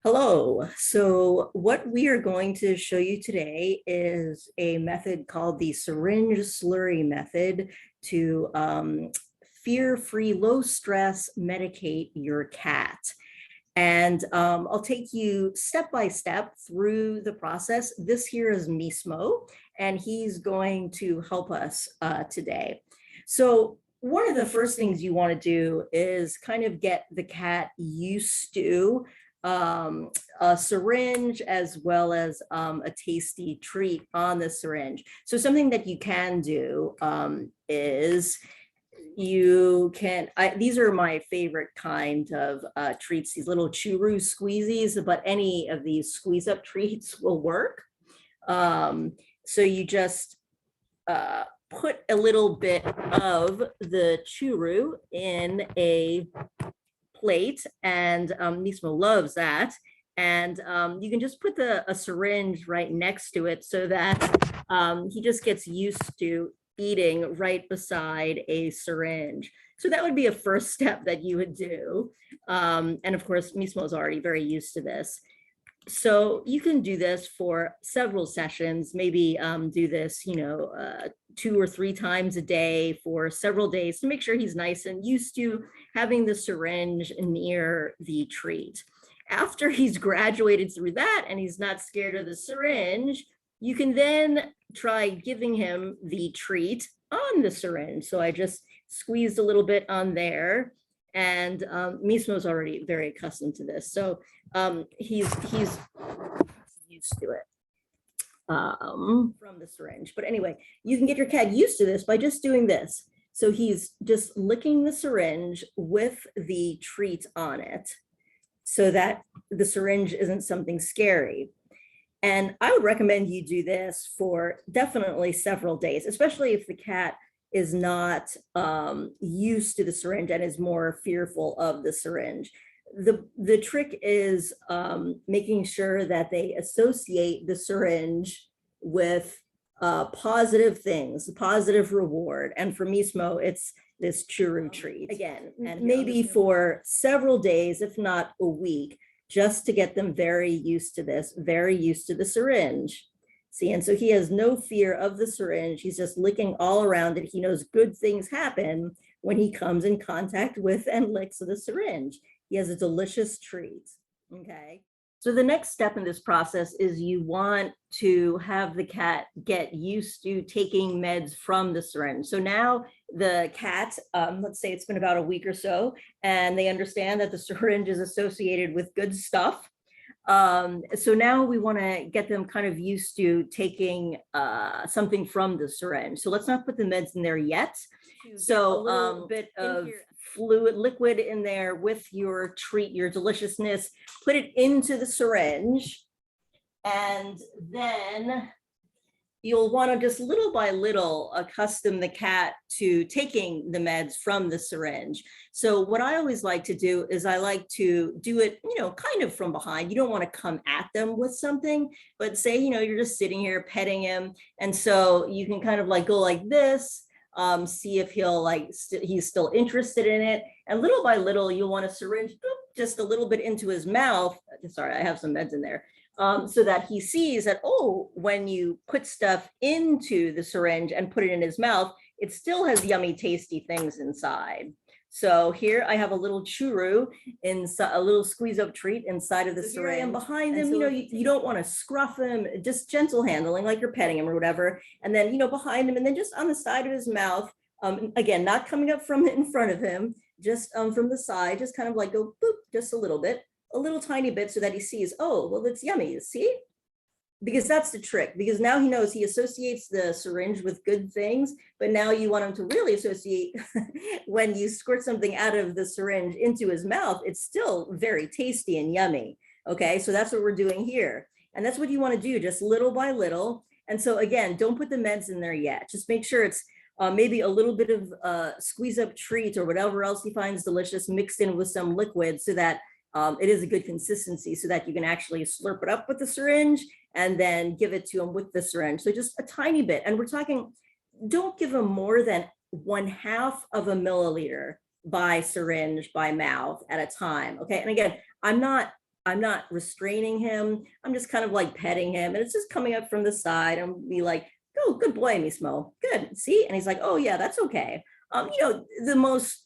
Hello. So what we are going to show you today is a method called the syringe slurry method to fear-free, low-stress medicate your cat. And I'll take you step by step through the process. This here is Mismo, and he's going to help us today. So one of the first things you want to do is kind of get the cat used to a syringe as well as a tasty treat on the syringe. So something that you can do is you can, these are my favorite kind of treats, these little churu squeezies, but any of these squeeze up treats will work. So you just put a little bit of the churu in a plate, and Nismo loves that. And you can just put a syringe right next to it so that he just gets used to eating right beside a syringe. So that would be a first step that you would do. And of course, Mismo is already very used to this. So you can do this for several sessions, maybe do this, 2 or 3 times a day for several days to make sure he's nice and used to having the syringe near the treat. After he's graduated through that and he's not scared of the syringe, you can then try giving him the treat on the syringe. So I just squeezed a little bit on there, and Mismo's already very accustomed to this. So he's used to it from the syringe. But anyway, you can get your cat used to this by just doing this. So he's just licking the syringe with the treat on it so that the syringe isn't something scary. And I would recommend you do this for definitely several days, especially if the cat is not used to the syringe and is more fearful of the syringe. The trick is making sure that they associate the syringe with positive things, positive reward. And for Mismo, it's this churu treat again, and maybe for several days, if not a week, just to get them very used to this, very used to the syringe. See, and so he has no fear of the syringe. He's just licking all around it. He knows good things happen when he comes in contact with and licks the syringe. He has a delicious treat, okay? So the next step in this process is you want to have the cat get used to taking meds from the syringe. So now the cat, let's say it's been about a week or so, and they understand that the syringe is associated with good stuff. So now we want to get them kind of used to taking something from the syringe. So let's not put the meds in there yet. So a little bit of fluid liquid in there with your treat, your deliciousness, put it into the syringe, and then you'll want to just little by little accustom the cat to taking the meds from the syringe. So what I always like to do is I like to do it, kind of from behind. You don't want to come at them with something, but say, you're just sitting here petting him. And so you can kind of like go like this, see if he'll he's still interested in it. And little by little, you'll want to syringe just a little bit into his mouth. Sorry, I have some meds in there. So that he sees that, oh, when you put stuff into the syringe and put it in his mouth, it still has yummy, tasty things inside. So here I have a little churu inside, a little squeeze up treat inside of the syringe. And behind him, so you don't want to scruff him, just gentle handling, like you're petting him or whatever. And then, behind him, and then just on the side of his mouth, again, not coming up from in front of him, just from the side, just kind of like go boop, just a little tiny bit, so that he sees, oh, well, it's yummy, see? Because that's the trick, because now he knows, he associates the syringe with good things, but now you want him to really associate when you squirt something out of the syringe into his mouth, it's still very tasty and yummy, okay? So that's what we're doing here. And that's what you want to do, just little by little. And so again, don't put the meds in there yet. Just make sure it's maybe a little bit of squeeze up treat or whatever else he finds delicious mixed in with some liquid, so that it is a good consistency, so that you can actually slurp it up with the syringe and then give it to him with the syringe. So just a tiny bit. And we're talking, don't give him more than 1/2 of a milliliter by syringe, by mouth at a time. Okay. And again, I'm not I'm not restraining him. I'm just kind of like petting him, and it's just coming up from the side and be like, oh, good boy, Mismo. Good. See? And he's like, oh yeah, that's okay. The most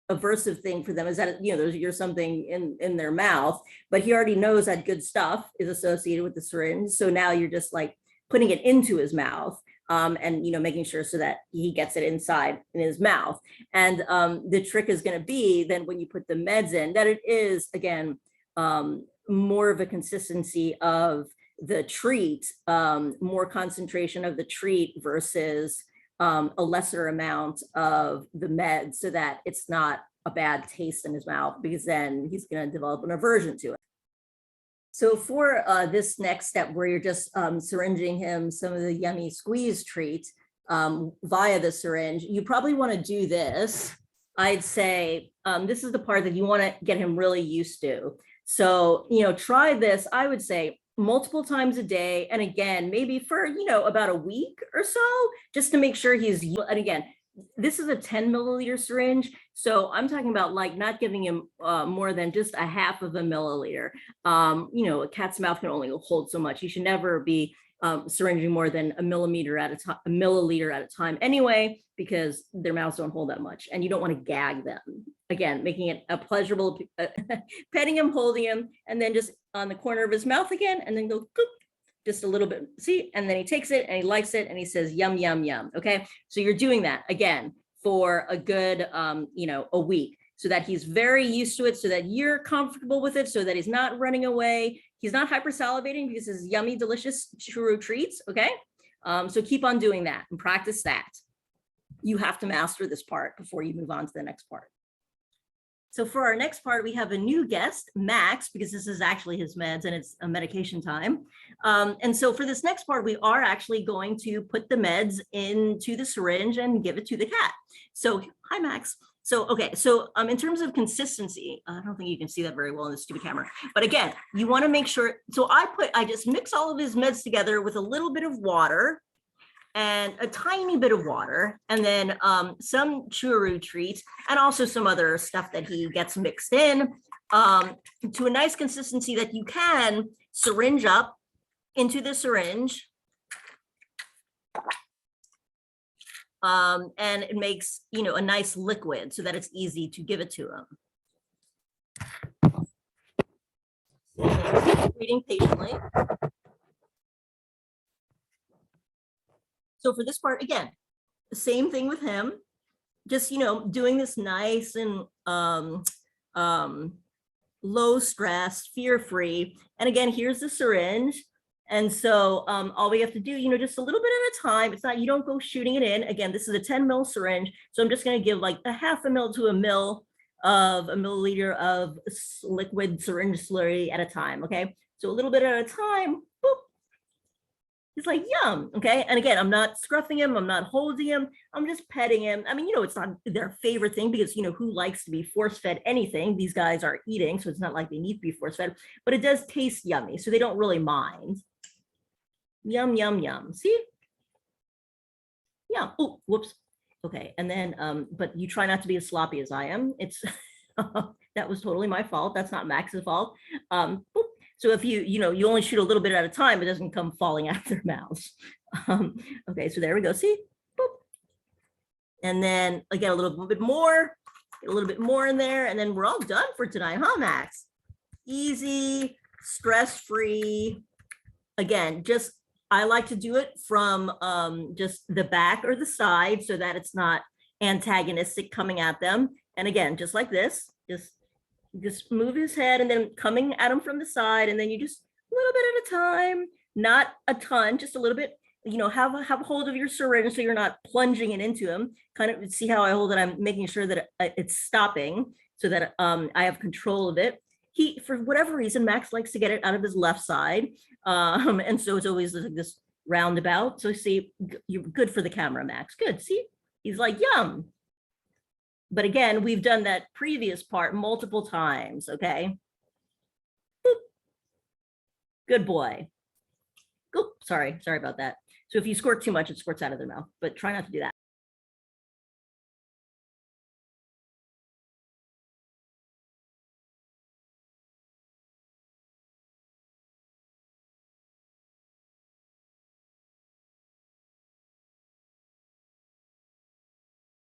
aversive thing for them is that, there's something in their mouth, but he already knows that good stuff is associated with the syringe. So now you're just like putting it into his mouth, and making sure so that he gets it inside in his mouth. And the trick is going to be then when you put the meds in, that it is again more of a consistency of the treat, more concentration of the treat versus a lesser amount of the meds, so that it's not a bad taste in his mouth, because then he's going to develop an aversion to it. So for this next step, where you're just syringing him some of the yummy squeeze treats via the syringe, you probably want to do this. I'd say this is the part that you want to get him really used to. So, try this, I would say, multiple times a day. And again, maybe for, about a week or so, just to make sure and again, this is a 10 milliliter syringe. So I'm talking about like not giving him more than just a half of a milliliter. A cat's mouth can only hold so much. You should never be syringing more than a milliliter at a time anyway, because their mouths don't hold that much, and you don't want to gag them. Again, making it a pleasurable, petting him, holding him, and then just on the corner of his mouth again, and then go goop, just a little bit, see, and then he takes it and he likes it and he says, yum, yum, yum. Okay, so you're doing that again for a good, a week, so that he's very used to it, so that you're comfortable with it, so that he's not running away. He's not hypersalivating because it's yummy, delicious churro treats. Okay, so keep on doing that and practice that. You have to master this part before you move on to the next part. So for our next part, we have a new guest, Max, because this is actually his meds and it's a medication time. And so for this next part, we are actually going to put the meds into the syringe and give it to the cat. So hi, Max. So, okay, so in terms of consistency, I don't think you can see that very well in this stupid camera, but again, you want to make sure. So I just mix all of his meds together with a little bit of water and a tiny bit of water, and then some churro treats, and also some other stuff that he gets mixed in to a nice consistency that you can syringe up into the syringe. And it makes, a nice liquid so that it's easy to give it to him. Waiting patiently. So for this part, again, the same thing with him, just, doing this nice and low stress, fear-free. And again, here's the syringe. And so all we have to do, just a little bit at a time. It's not, you don't go shooting it in. Again, this is a 10 ml syringe. So I'm just going to give like a half a mil to a milliliter of liquid syringe slurry at a time. Okay. So a little bit at a time. Boop. He's like, yum. Okay. And again, I'm not scruffing him. I'm not holding him. I'm just petting him. I mean, it's not their favorite thing because, who likes to be force fed anything? These guys are eating. So it's not like they need to be force fed, but it does taste yummy. So they don't really mind. Yum, yum, yum. See? Yeah. Oh, whoops. Okay. And then, but you try not to be as sloppy as I am. It's, that was totally my fault. That's not Max's fault. So if you only shoot a little bit at a time, it doesn't come falling out of their mouths. Okay, so there we go. See? Boop. And then again, a little bit more in there, and then we're all done for tonight, huh, Max? Easy, stress-free. Again, just I like to do it from just the back or the side so that it's not antagonistic coming at them. And again, just like this, just move his head and then coming at him from the side, and then you just a little bit at a time, not a ton, just a little bit, have a hold of your syringe so you're not plunging it into him. Kind of see how I hold it. I'm making sure that it's stopping so that I have control of it. He, for whatever reason, Max likes to get it out of his left side. And so it's always like this roundabout. So see, you're good for the camera, Max. Good, see? He's like, yum. But again, we've done that previous part multiple times, okay? Boop. Good boy. Oop, sorry about that. So if you squirt too much, it squirts out of their mouth, but try not to do that.